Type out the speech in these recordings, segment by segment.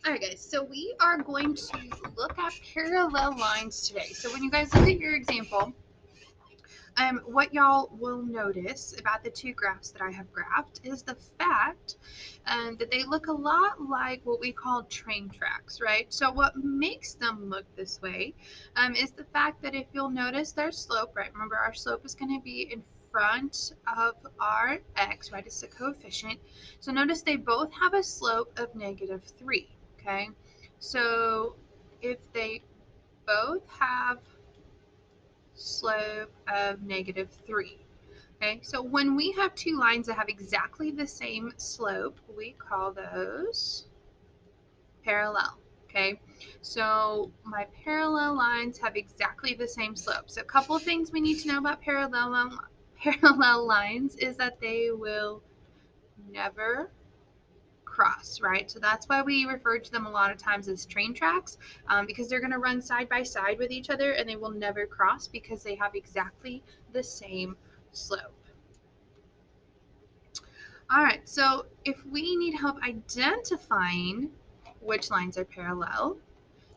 Alright guys, so we are going to look at parallel lines today. So when you guys look at your example, what y'all will notice about the two graphs that I have graphed is the fact that they look a lot like what we call train tracks, right? So what makes them look this way is the fact that if you'll notice their slope, right? Remember our slope is going to be in front of our x, right? It's the coefficient. So notice they both have a slope of -3, okay? So if they both have slope of -3. Okay, so when we have two lines that have exactly the same slope, we call those parallel. Okay, so my parallel lines have exactly the same slope. So a couple of things we need to know about parallel lines is that they will never cross, right? So that's why we refer to them a lot of times as train tracks, because they're going to run side by side with each other and they will never cross because they have exactly the same slope. All right, so if we need help identifying which lines are parallel,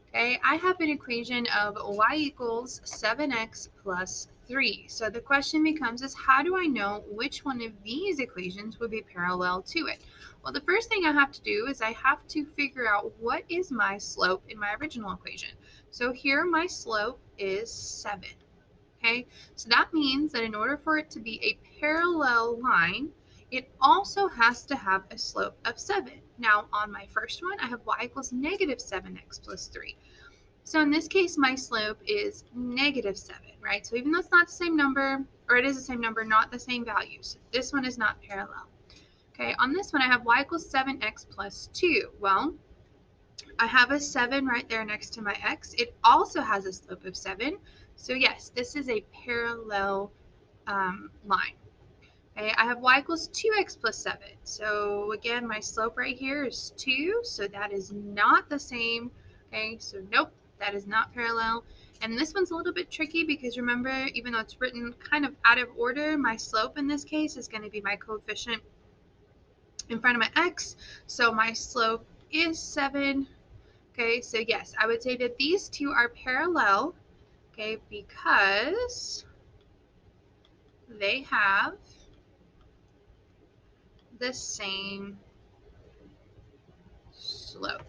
okay, I have an equation of y equals 7x plus 3. So the question becomes is how do I know which one of these equations would be parallel to it? Well, the first thing I have to do is I have to figure out what is my slope in my original equation. So here my slope is 7. Okay, so that means that in order for it to be a parallel line, it also has to have a slope of 7. Now on my first one, I have y equals -7x plus 3. So in this case, my slope is -7, right? So even though it's not the same number, or it is the same number, not the same values, this one is not parallel. Okay, on this one, I have y equals 7x plus 2. Well, I have a 7 right there next to my x. It also has a slope of 7. So yes, this is a parallel line. Okay, I have y equals 2x plus 7. So again, my slope right here is 2. So that is not the same. Okay, so nope, that is not parallel. And this one's a little bit tricky because remember, even though it's written kind of out of order, my slope in this case is going to be my coefficient in front of my x. So my slope is 7. Okay, so yes, I would say that these two are parallel, okay, because they have the same slope.